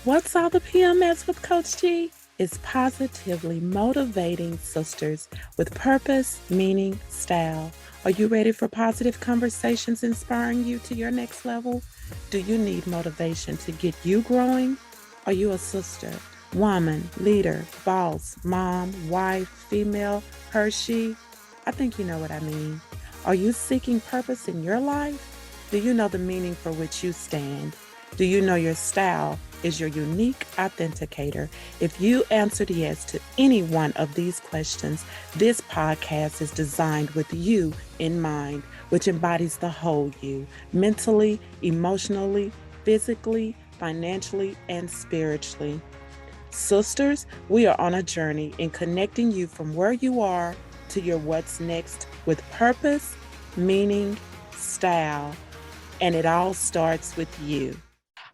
What's all the P.M.S with Coach G? It's positively motivating sisters with purpose, meaning, style. Are you ready for positive conversations inspiring you to your next level? Do you need motivation to get you growing? Are you a sister, woman, leader, boss, mom, wife, female, her, she? I think you know what I mean. Are you seeking purpose in your life? Do you know the meaning for which you stand? Do you know your style is your unique authenticator? If you answered yes to any one of these questions, this podcast is designed with you in mind, which embodies the whole you mentally, emotionally, physically, financially, and spiritually. Sisters, we are on a journey in connecting you from where you are to your what's next with purpose, meaning, style, and it all starts with you.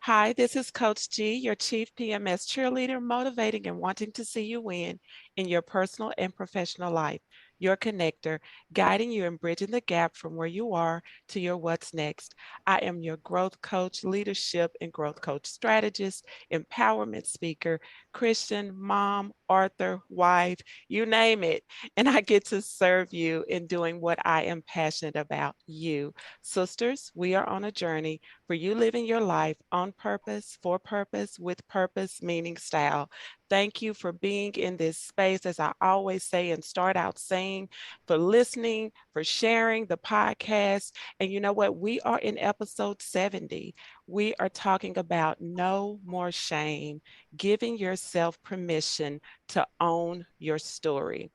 Hi, this is Coach G, your Chief P.M.S cheerleader, motivating and wanting to see you win in your personal and professional life. Your connector, guiding you and bridging the gap from where you are to your what's next. I am your growth coach, leadership and growth coach strategist, empowerment speaker, Christian, mom, author, wife, you name it. And I get to serve you in doing what I am passionate about, you. Sisters, we are on a journey for you living your life on purpose, for purpose, with purpose, meaning, style. Thank you for being in this space, as I always say and start out saying, for listening, for sharing the podcast. And you know what? We are in episode 70. We are talking about no more shame, giving yourself permission to own your story.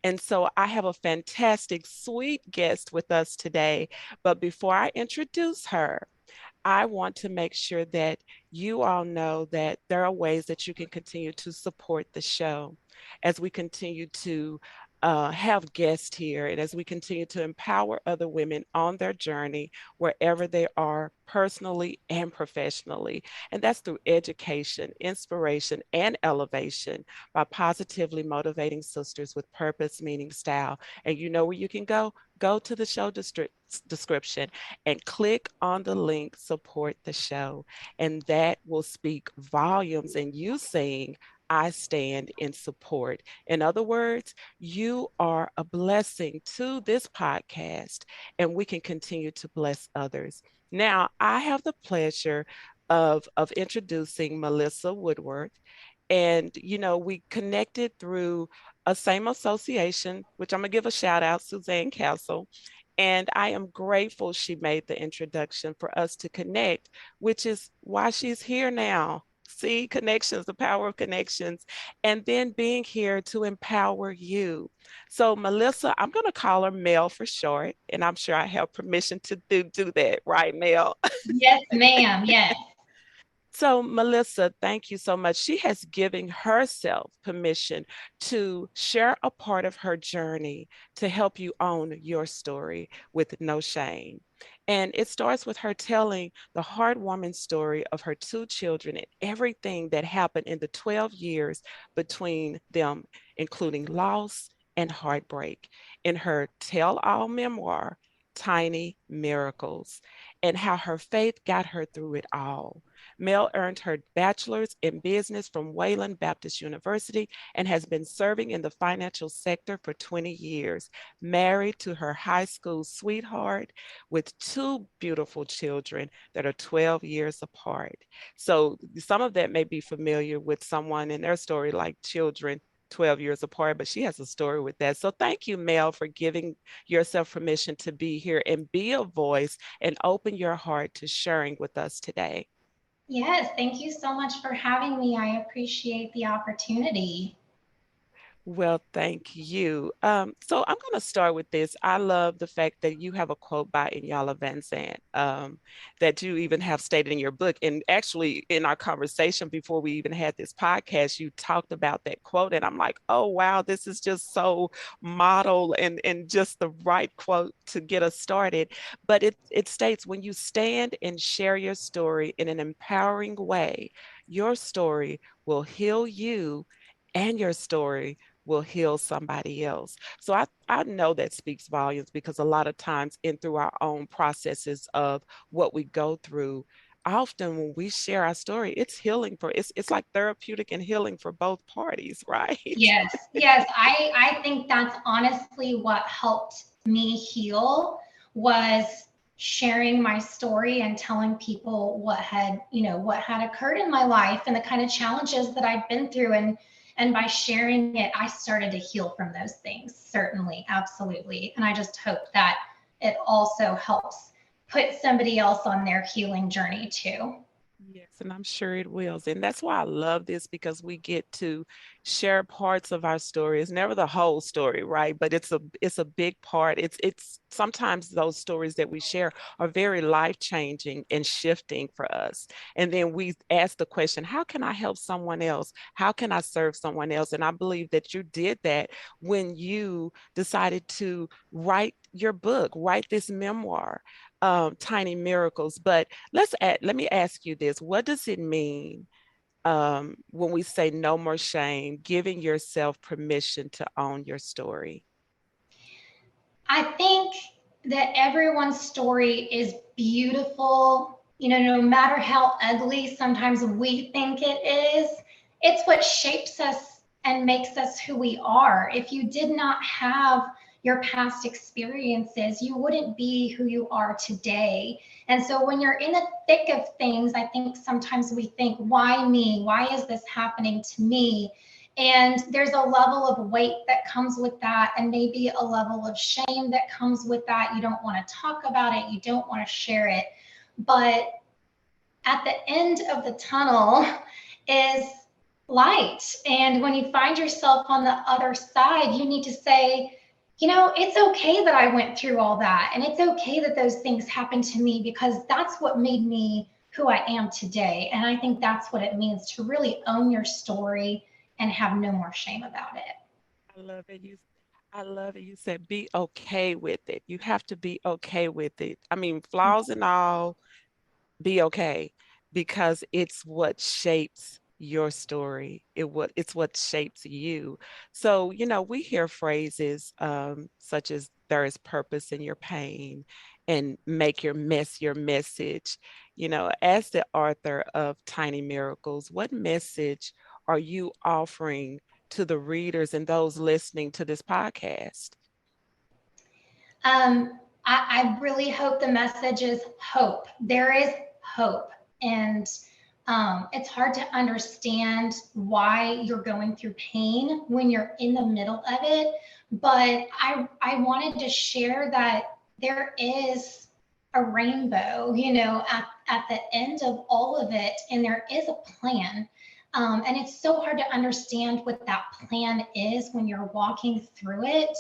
And so I have a fantastic, sweet guest with us today. But before I introduce her, I want to make sure that you all know that there are ways that you can continue to support the show as we continue to have guests here and as we continue to empower other women on their journey wherever they are personally and professionally. And that's through education, inspiration, and elevation by positively motivating sisters with purpose, meaning, style. And you know where you can go? Go to the show description and click on the link support the show, and that will speak volumes and you saying I stand in support. In other words, you are a blessing to this podcast and we can continue to bless others. Now I have the pleasure of introducing Melissa Woodworth. And you know, we connected through a same association, which I'm gonna give a shout out, Suzanne Castle. And I am grateful she made the introduction for us to connect, which is why she's here now. See, connections, the power of connections, and then being here to empower you. So, Melissa, I'm going to call her Mel for short, and I'm sure I have permission to do that, right, Mel? Yes, ma'am. Yes. So, Melissa, thank you so much. She has given herself permission to share a part of her journey to help you own your story with no shame. And it starts with her telling the heartwarming story of her two children and everything that happened in the 12 years between them, including loss and heartbreak, in her tell all memoir, Tiny Miracles, and how her faith got her through it all. Mel earned her bachelor's in business from Wayland Baptist University and has been serving in the financial sector for 20 years, married to her high school sweetheart with two beautiful children that are 12 years apart. So some of that may be familiar with someone in their story, like children 12 years apart, but she has a story with that. So thank you, Mel, for giving yourself permission to be here and be a voice and open your heart to sharing with us today. Yes. Thank you so much for having me. I appreciate the opportunity. Well, thank you. So I'm going to start with this. I love the fact that you have a quote by Inyala Van Zandt that you even have stated in your book. And actually, in our conversation before we even had this podcast, you talked about that quote. And I'm like, oh, wow, this is just so model and just the right quote to get us started. But it states, when you stand and share your story in an empowering way, your story will heal you and your story will heal somebody else. So I know that speaks volumes because a lot of times in through our own processes of what we go through, often when we share our story, it's healing for it's like therapeutic and healing for both parties, right? Yes, yes. I think that's honestly what helped me heal, was sharing my story and telling people what had, what had occurred in my life and the kind of challenges that I've been through. And by sharing it, I started to heal from those things. Certainly, absolutely. And I just hope that it also helps put somebody else on their healing journey too. Yes, and I'm sure it will. And that's why I love this, because we get to share parts of our story. It's never the whole story, right? But it's a big part. It's sometimes those stories that we share are very life-changing and shifting for us. And then we ask the question, how can I help someone else? How can I serve someone else? And I believe that you did that when you decided to write your book, write this memoir, Tiny Miracles. But let me ask you this. What does it mean when we say no more shame, giving yourself permission to own your story? I think that everyone's story is beautiful. No matter how ugly sometimes we think it is, it's what shapes us and makes us who we are. If you did not have your past experiences, you wouldn't be who you are today. And so when you're in the thick of things, I think sometimes we think, why me? Why is this happening to me? And there's a level of weight that comes with that, and maybe a level of shame that comes with that. You don't want to talk about it, you don't want to share it. But at the end of the tunnel is light. And when you find yourself on the other side, you need to say, it's okay that I went through all that. And it's okay that those things happened to me, because that's what made me who I am today. And I think that's what it means to really own your story and have no more shame about it. I love it. I love it. You said be okay with it. You have to be okay with it. I mean, flaws and all, be okay, because it's what shapes your story. It's what shapes you. So, we hear phrases such as there is purpose in your pain and make your mess your message. As the author of Tiny Miracles, what message are you offering to the readers and those listening to this podcast? I really hope the message is hope. There is hope. And it's hard to understand why you're going through pain when you're in the middle of it. But I wanted to share that there is a rainbow, at the end of all of it, and there is a plan. And it's so hard to understand what that plan is when you're walking through it.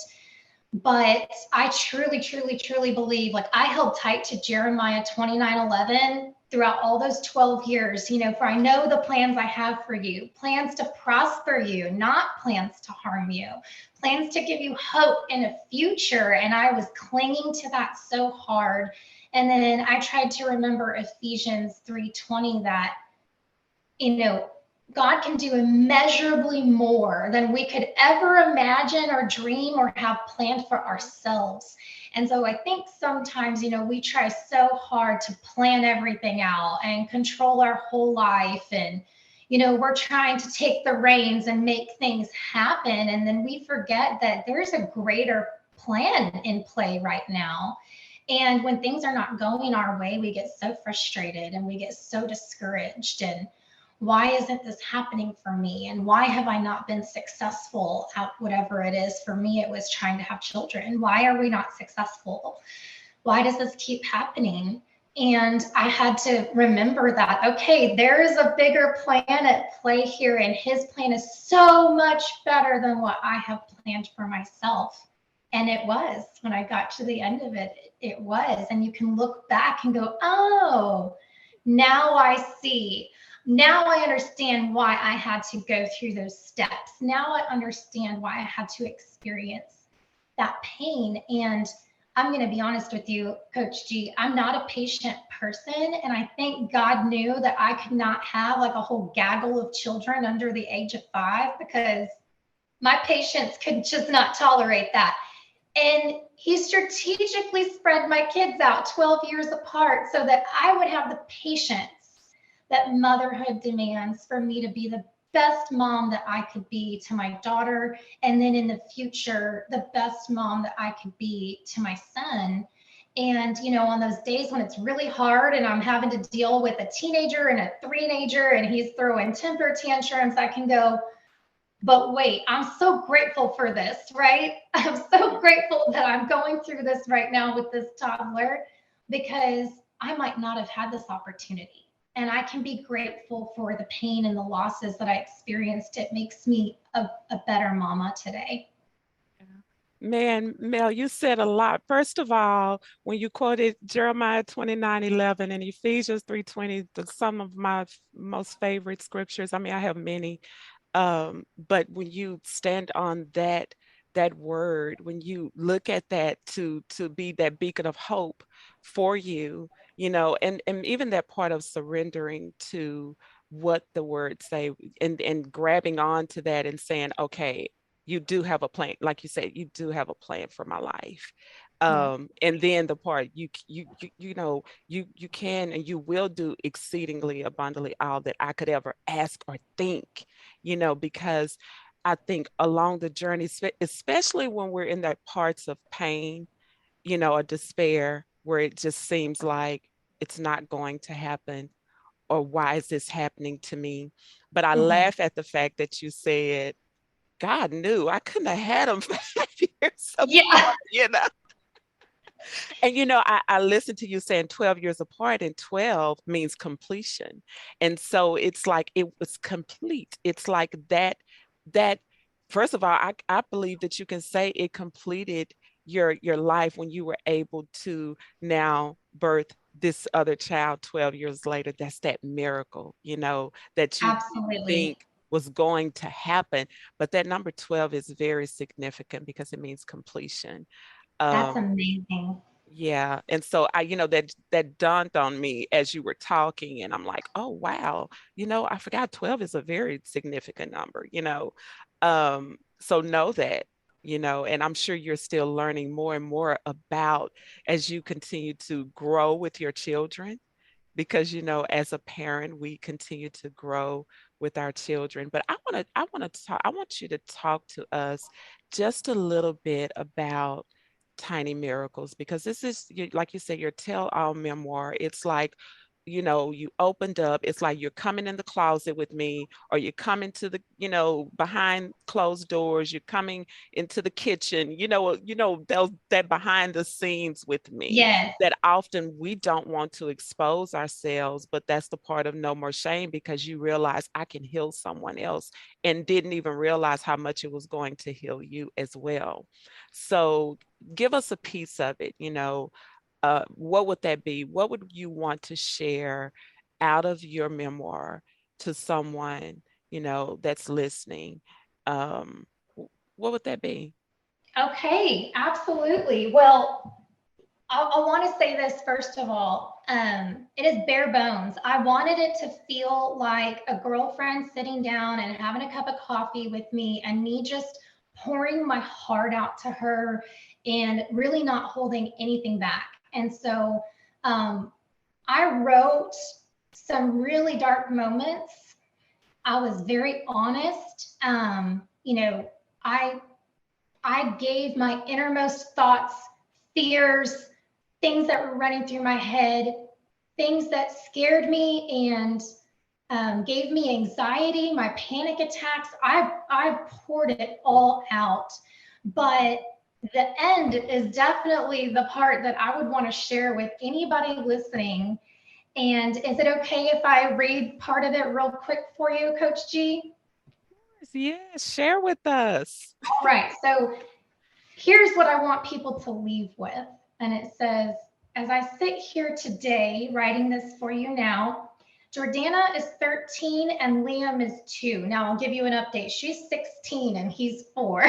But I truly, truly, truly believe, like, I held tight to Jeremiah 29:11 throughout all those 12 years, for I know the plans I have for you, plans to prosper you, not plans to harm you, plans to give you hope in a future. And I was clinging to that so hard. And then I tried to remember Ephesians 3:20, that, you know, God can do immeasurably more than we could ever imagine or dream or have planned for ourselves. And so I think sometimes, we try so hard to plan everything out and control our whole life. And, we're trying to take the reins and make things happen. And then we forget that there's a greater plan in play right now. And when things are not going our way, we get so frustrated and we get so discouraged. And why isn't this happening for me? And why have I not been successful at whatever it is? For me, it was trying to have children. Why are we not successful? Why does this keep happening? And I had to remember that, okay, there is a bigger plan at play here, and his plan is so much better than what I have planned for myself. And it was, when I got to the end of it, it was. And you can look back and go, oh, now I see. Now I understand why I had to go through those steps. Now I understand why I had to experience that pain. And I'm going to be honest with you, Coach G, I'm not a patient person. And I think God knew that I could not have like a whole gaggle of children under the age of 5, because my patience could just not tolerate that. And he strategically spread my kids out 12 years apart so that I would have the patience that motherhood demands for me to be the best mom that I could be to my daughter. And then in the future, the best mom that I could be to my son. And, you know, on those days when it's really hard and I'm having to deal with a teenager and a three-nager and he's throwing temper tantrums, I can go, but wait, I'm so grateful for this, right? I'm so grateful that I'm going through this right now with this toddler because I might not have had this opportunity. And I can be grateful for the pain and the losses that I experienced. It makes me a better mama today. Man, Mel, you said a lot. First of all, when you quoted Jeremiah 29:11 and Ephesians 3:20, some of my most favorite scriptures. I mean, I have many, but when you stand on that word, when you look at that to be that beacon of hope for you, you know, and even that part of surrendering to what the words say and grabbing on to that and saying, okay, you do have a plan. Like you said, you do have a plan for my life. Yeah. And then the part you know, you can and you will do exceedingly abundantly all that I could ever ask or think, you know, because I think along the journey, especially when we're in that parts of pain, you know, or despair, where it just seems like it's not going to happen, or why is this happening to me? But I Mhm. laugh at the fact that you said, God knew I couldn't have had them 5 years Yeah, apart, you know? And you know, I listened to you saying 12 years apart, and 12 means completion. And so it's like it was complete. It's like that first of all, I believe that you can say it completed your life when you were able to now birth this other child 12 years later. That's that miracle, you know, that you didn't absolutely. think was going to happen. But that number 12 is very significant because it means completion. That's Um, amazing. yeah. And so I, you know, that dawned on me as you were talking, and I'm like, oh wow, you know, I forgot 12 is a very significant number, you know. So know that, you know, and I'm sure you're still learning more and more about as you continue to grow with your children, because you know, as a parent, we continue to grow with our children. But I want you to talk to us just a little bit about tiny miracles, because this is like you say, your tell-all memoir. It's like, you know, you opened up, it's like you're coming in the closet with me, or you're coming to the, you know, behind closed doors, you're coming into the kitchen, you know, that behind the scenes with me, Yes, that often we don't want to expose ourselves, but that's the part of no more shame, because you realize I can heal someone else and didn't even realize how much it was going to heal you as well. So give us a piece of it, you know. What would that be? What would you want to share out of your memoir to someone, you know, that's listening? Um, what would that be? okay, absolutely. Well, I want to say this first of all. It is bare bones. I wanted it to feel like a girlfriend sitting down and having a cup of coffee with me, and me just pouring my heart out to her and really not holding anything back. And so um, I wrote some really dark moments. I was very honest. You know, I I gave my innermost thoughts, fears, things that were running through my head, things that scared me and gave me anxiety, my panic attacks. I poured it all out. But the end is definitely the part that I would want to share with anybody listening. And is it okay if I read part of it real quick for you, Coach G? Yes, share with us. All right. So here's what I want people to leave with. And it says, as I sit here today writing this for you now, Jordana is 13 and Liam is 2. Now I'll give you an update. She's 16 and he's 4.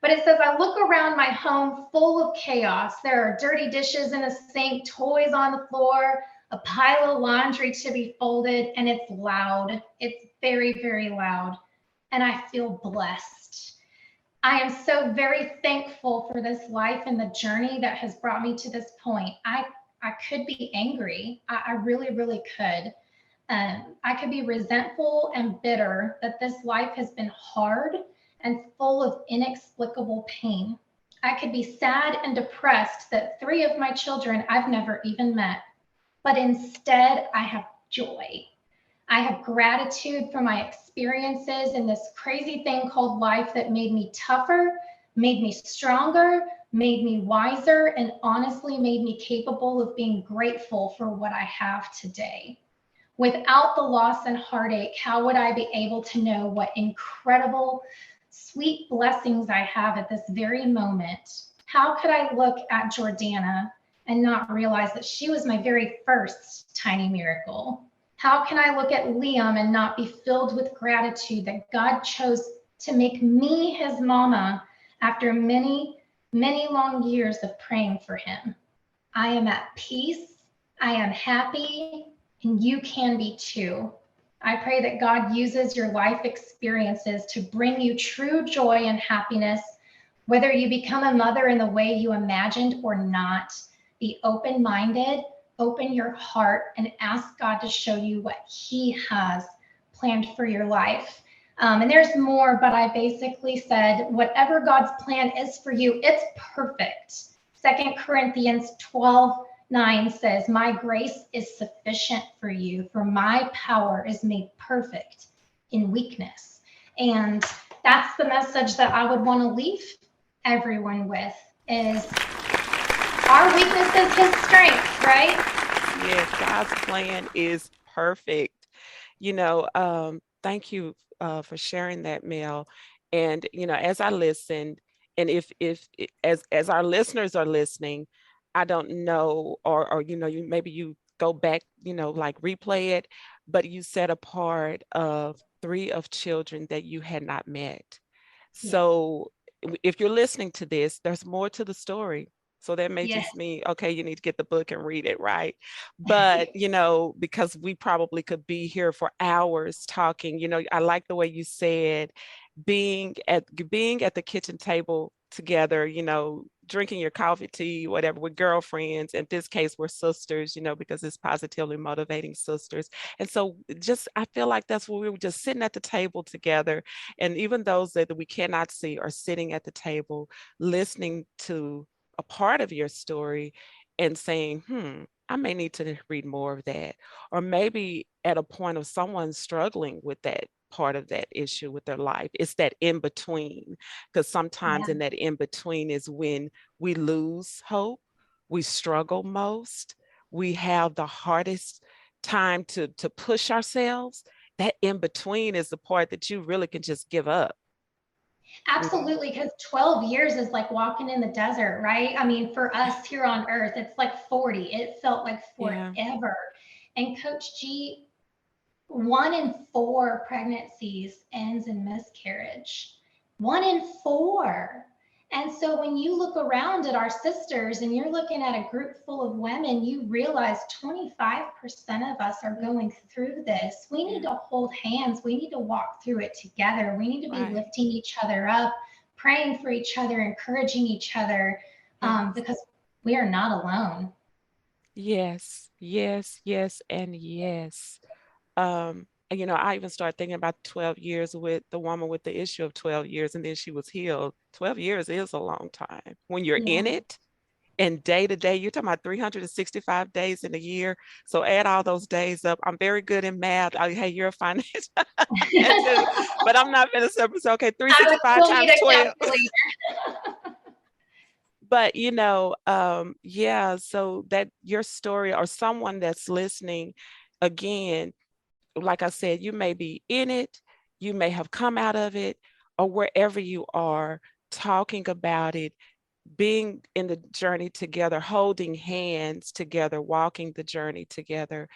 But it says, I look around my home full of chaos. There are dirty dishes in the sink, toys on the floor, a pile of laundry to be folded, and it's loud. It's very, very loud. And I feel blessed. I am so very thankful for this life and the journey that has brought me to this point. I could be angry. I really, really could. I could be resentful and bitter that this life has been hard and full of inexplicable pain. I could be sad and depressed that 3 of my children I've never even met, but instead I have joy. I have gratitude for my experiences in this crazy thing called life that made me tougher, made me stronger, made me wiser, and honestly made me capable of being grateful for what I have today. Without the loss and heartache, how would I be able to know what incredible, sweet blessings I have at this very moment? How could I look at Jordana and not realize that she was my very first tiny miracle? How can I look at Liam and not be filled with gratitude that God chose to make me his mama after many, many long years of praying for him? I am at peace. I am happy, and you can be too. I pray that God uses your life experiences to bring you true joy and happiness, whether you become a mother in the way you imagined or not. Be open-minded, open your heart, and ask God to show you what he has planned for your life. And there's more, but I basically said, whatever God's plan is for you, it's perfect. 2 Corinthians 12:9 says, my grace is sufficient for you, for my power is made perfect in weakness. And that's the message that I would want to leave everyone with is our weakness is his strength, right? Yes, God's plan is perfect. Thank you for sharing that, Mel. And as I listened, and if as our listeners are listening, I don't know, or you maybe you go back, like replay it, but you said a part of 3 of children that you had not met. Yes. So if you're listening to this, there's more to the story. So that may Yes. just mean, okay, you need to get the book and read it, right? But, because we probably could be here for hours talking, I like the way you said being at the kitchen table together, drinking your coffee, tea, whatever, with girlfriends. In this case, we're sisters, because it's positively motivating sisters. And so I feel like that's where we were just sitting at the table together. And even those that we cannot see are sitting at the table, listening to a part of your story and saying, I may need to read more of that. Or maybe at a point of someone struggling with that part of that issue with their life. It's that in between, because sometimes in that in between is when we lose hope, we struggle most, we have the hardest time to push ourselves. That in between is the part that you really can just give up. Absolutely, because 12 years is like walking in the desert, right? I mean, for us here on earth, it's like 40. It felt like forever. Yeah. And Coach G, 1 in 4 pregnancies ends in miscarriage. 1 in 4. And so when you look around at our sisters and you're looking at a group full of women, you realize 25% of us are going through this. We need to hold hands. We need to walk through it together. We need to be lifting each other up, praying for each other, encouraging each other, because we are not alone. Yes, yes, yes, and yes. I even started thinking about 12 years with the woman with the issue of 12 years, and then she was healed. 12 years is a long time when you're in it. And day to day, you're talking about 365 days in a year. So add all those days up. I'm very good in math. Hey, you're a financial, but I'm not going to say, okay, 365 times 12. But so that your story, or someone that's listening, again, like I said, you may be in it, you may have come out of it, or wherever you are, talking about it, being in the journey together, holding hands together, walking the journey together,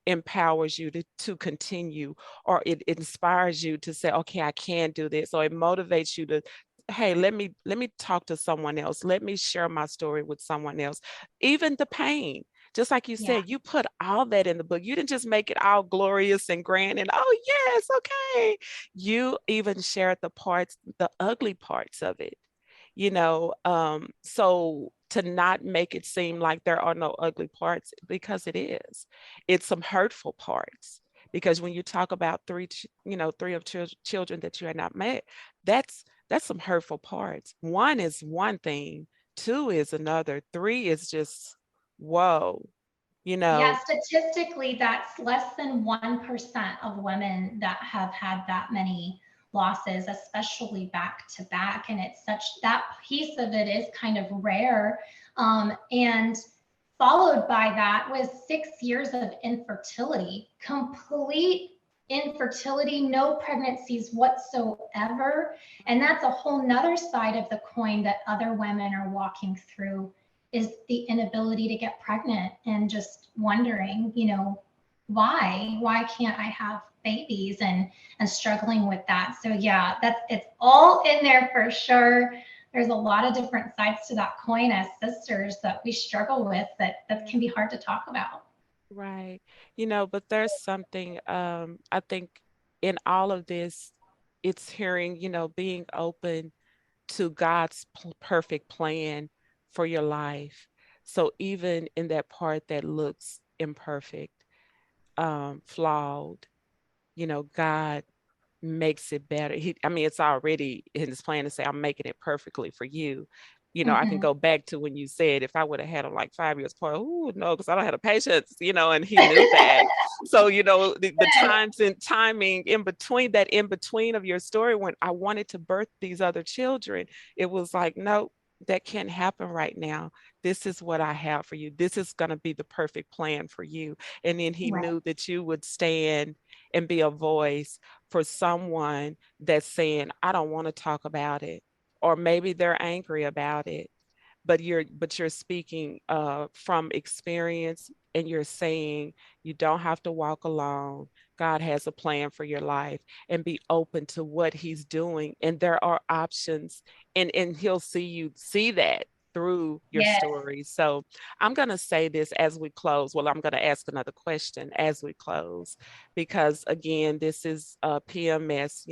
empowers you to continue, or it inspires you to say, okay, I can do this, or it motivates you to, hey, let me talk to someone else, let me share my story with someone else. Even the pain, Just like you Yeah. said, you put all that in the book. You didn't just make it all glorious and grand and, oh, yes, okay. You even shared the parts, the ugly parts of it, so to not make it seem like there are no ugly parts, because it is. It's some hurtful parts. Because when you talk about three of children that you had not met, that's some hurtful parts. One is one thing, two is another, three is just whoa, you Yeah, know. statistically, that's less than 1% of women that have had that many losses, especially back to back. And it's such that piece of it is kind of rare. And followed by that was 6 years of infertility, complete infertility, no pregnancies whatsoever. And that's a whole nother side of the coin that other women are walking through, is the inability to get pregnant and just wondering, why can't I have babies, and struggling with that. So yeah, it's all in there for sure. There's a lot of different sides to that coin as sisters that we struggle with, that can be hard to talk about. Right. But there's something, I think in all of this, it's hearing, being open to God's perfect plan for your life. So even in that part that looks imperfect, flawed, God makes it better. It's already in his plan to say, I'm making it perfectly for you. I can Mm-hmm. go back to when you said, if I would have had them like 5 years apart, oh no, because I don't have the patience, and he knew that. So, the times and timing in between of your story, when I wanted to birth these other children, it was like, no, that can't happen right now. This is what I have for you. This is going to be the perfect plan for you. And then he Right. knew that you would stand and be a voice for someone that's saying, I don't want to talk about it, or maybe they're angry about it, but you're speaking from experience, and you're saying you don't have to walk alone. God has a plan for your life, and be open to what he's doing. And there are options, and he'll see that through your Yes. story. So I'm going to say this as we close. Well, I'm going to ask another question as we close, because again, this is PMS,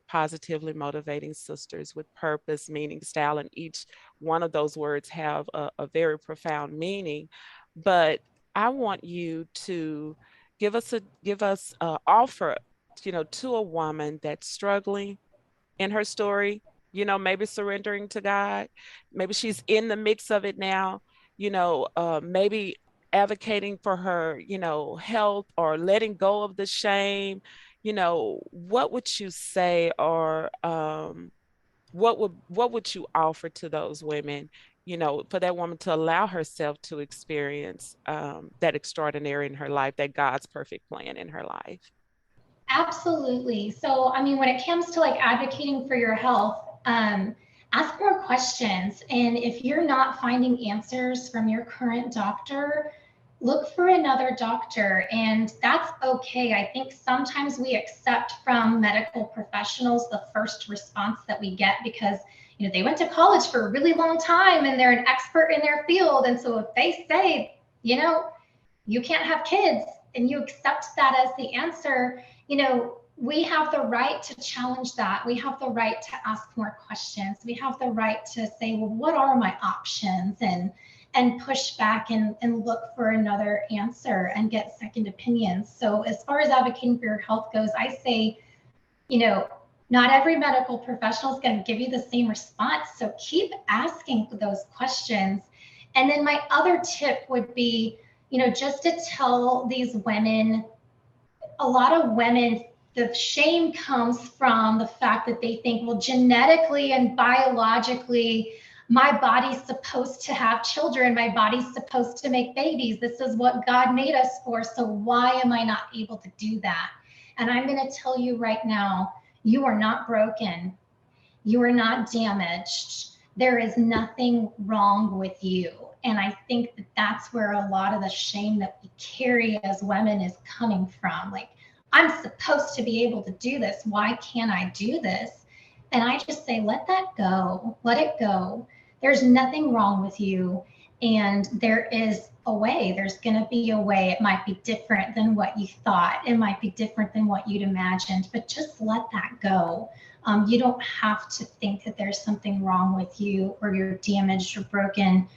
positively motivating sisters with purpose, meaning, style, and each one of those words have a very profound meaning. But I want you to give us offer, to a woman that's struggling in her story, maybe surrendering to God. Maybe she's in the mix of it now, maybe advocating for her, health, or letting go of the shame. What would you say, or what would you offer to those women, for that woman to allow herself to experience that extraordinary in her life, that God's perfect plan in her life? Absolutely. So, I mean, when it comes to like advocating for your health, ask more questions. And if you're not finding answers from your current doctor, look for another doctor. And that's okay. I think sometimes we accept from medical professionals the first response that we get because, they went to college for a really long time and they're an expert in their field. And so if they say, you can't have kids, and you accept that as the answer, we have the right to challenge that. We have the right to ask more questions. We have the right to say, well, what are my options? And push back and look for another answer and get second opinions. So as far as advocating for your health goes, I say, not every medical professional is going to give you the same response. So keep asking those questions. And then my other tip would be, just to tell these women, a lot of women, the shame comes from the fact that they think, well, genetically and biologically, my body's supposed to have children. My body's supposed to make babies. This is what God made us for. So why am I not able to do that? And I'm going to tell you right now, you are not broken. You are not damaged. There is nothing wrong with you. And I think that that's where a lot of the shame that we carry as women is coming from. Like, I'm supposed to be able to do this. Why can't I do this? And I just say, let that go. Let it go. There's nothing wrong with you. And there is a way. There's going to be a way. It might be different than what you thought. It might be different than what you'd imagined, but just let that go. You don't have to think that there's something wrong with you or you're damaged or broken.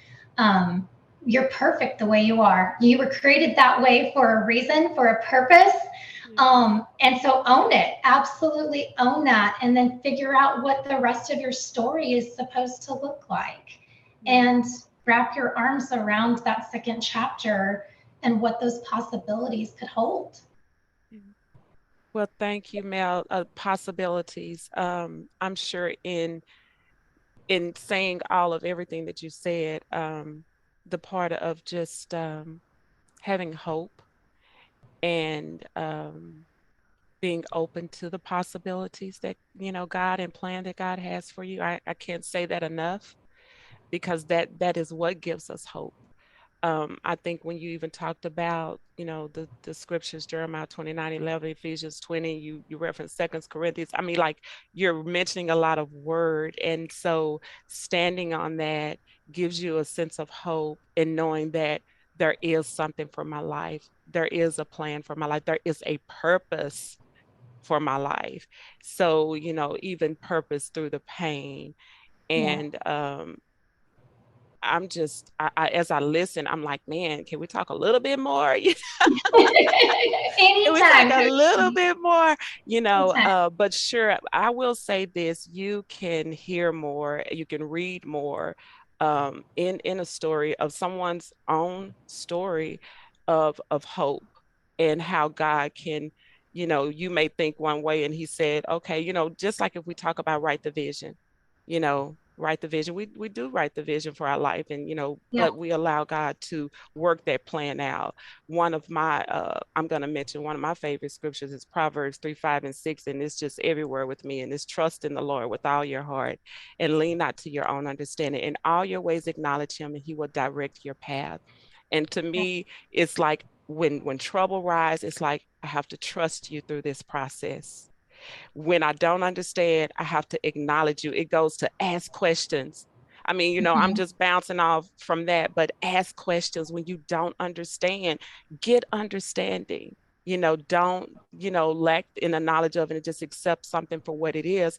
You're perfect the way you are. You were created that way for a reason, for a purpose. And so own it, absolutely own that, and then figure out what the rest of your story is supposed to look like. And wrap your arms around that second chapter and what those possibilities could hold. Well, thank you, Mel. Possibilities. I'm sure in saying all of everything that you said, the part of just having hope and being open to the possibilities that, God and plan that God has for you. I can't say that enough, because that is what gives us hope. I think when you even talked about, the scriptures, Jeremiah 29:11, Ephesians 20, you reference Second Corinthians. I mean, like, you're mentioning a lot of word. And so standing on that gives you a sense of hope, and knowing that there is something for my life. There is a plan for my life. There is a purpose for my life. So, even purpose through the pain. Yeah. And I'm just, as I listen, I'm like, man, can we talk a little bit more? Can we talk Anytime, a Coach little T. bit more? Anytime. But sure, I will say this: you can hear more, you can read more, in a story of someone's own story of hope, and how God can, you may think one way, and He said, okay, just like if we talk about write the vision, write the vision. We do write the vision for our life, and Yeah. but we allow God to work that plan out. One of my I'm going to mention one of my favorite scriptures is Proverbs 3:5 and 6, and it's just everywhere with me, and it's trust in the Lord with all your heart and lean not to your own understanding. In all your ways acknowledge Him, and He will direct your path. And to me, it's like when trouble rise, it's like I have to trust you through this process. When I don't understand, I have to acknowledge you. It goes to ask questions. I mean, I'm Mhm. just bouncing off from that, but ask questions when you don't understand. Get understanding. Don't, lack in the knowledge of it and just accept something for what it is.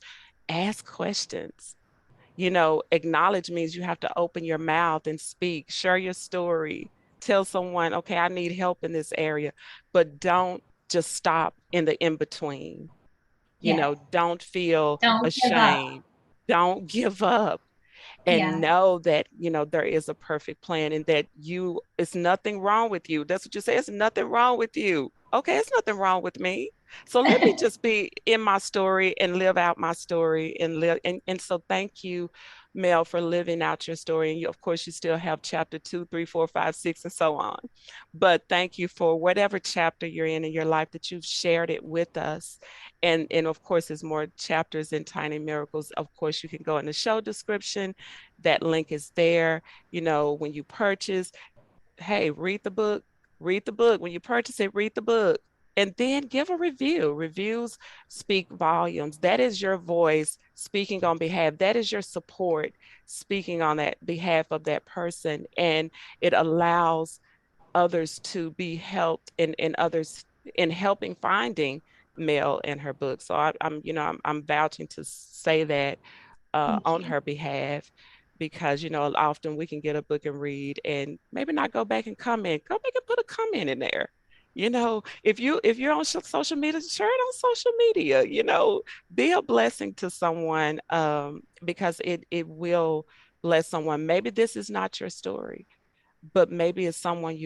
Ask questions. Acknowledge means you have to open your mouth and speak, share your story, tell someone, okay, I need help in this area, but don't just stop in the in between. Yes. Don't feel Don't give up. ashamed. Don't give up, and Yeah. know that, there is a perfect plan, and that it's nothing wrong with you. That's what you say. It's nothing wrong with you. Okay, it's nothing wrong with me. So let me just be in my story and live out my story and live. And so thank you, Mel, for living out your story. And of course, you still have chapter 2, 3, 4, 5, 6, and so on. But thank you for whatever chapter you're in your life, that you've shared it with us. And of course, there's more chapters in Tiny Miracles. Of course, you can go in the show description. That link is there. When you purchase, hey, read the book. Read the book. When you purchase it, read the book. And then give a review. Reviews speak volumes. That is your voice speaking on behalf. That is your support speaking on that behalf of that person. And it allows others to be helped, and others in helping finding Mel in her book. So I'm vouching to say that Thank on you. her behalf, because often we can get a book and read and maybe not go back and comment. Go back and put a comment in there. If you're on social media, share it on social media. Be a blessing to someone, because it will bless someone. Maybe this is not your story, but maybe it's someone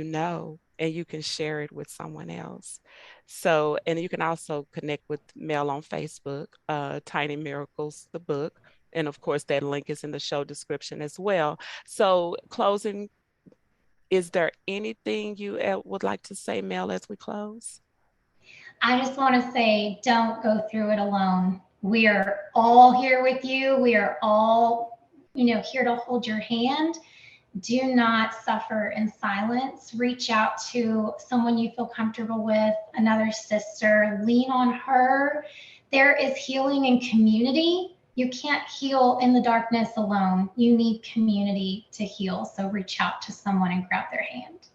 and you can share it with someone else. So, and you can also connect with Mel on Facebook, Tiny Miracles, the book. And of course, that link is in the show description as well. So, closing, is there anything you would like to say, Mel, as we close? I just want to say, don't go through it alone. We are all here with you. We are all, here to hold your hand. Do not suffer in silence. Reach out to someone you feel comfortable with, another sister, lean on her. There is healing in community. You can't heal in the darkness alone. You need community to heal. So reach out to someone and grab their hand.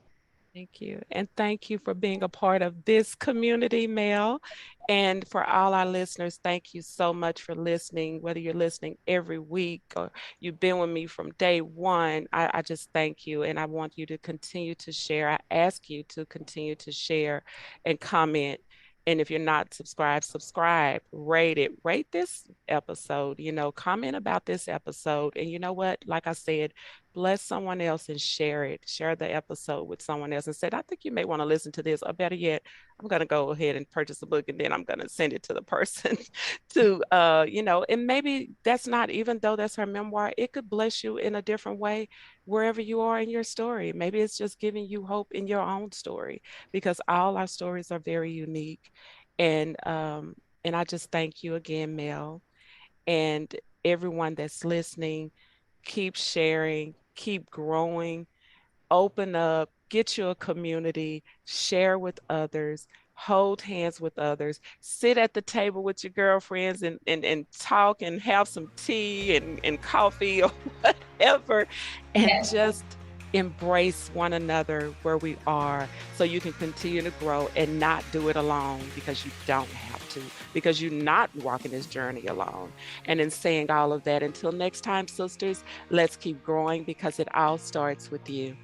Thank you. And thank you for being a part of this community, Mel. And for all our listeners, thank you so much for listening, whether you're listening every week or you've been with me from day one. I just thank you. And I want you to continue to share. I ask you to continue to share and comment. And if you're not subscribed, subscribe, rate it, rate this episode, comment about this episode. And you know what? Like I said, bless someone else and share it. Share the episode with someone else and said, I think you may want to listen to this. Or better yet, I'm going to go ahead and purchase a book and then I'm going to send it to the person to, and maybe that's not, even though that's her memoir, it could bless you in a different way wherever you are in your story. Maybe it's just giving you hope in your own story because all our stories are very unique. And I just thank you again, Mel, and everyone that's listening. Keep sharing, keep growing, open up, get you a community, share with others, hold hands with others, sit at the table with your girlfriends and talk and have some tea and coffee or whatever, and Yes. just embrace one another where we are so you can continue to grow and not do it alone, because you don't have to, because you're not walking this journey alone. And in saying all of that, until next time, sisters, let's keep growing because it all starts with you.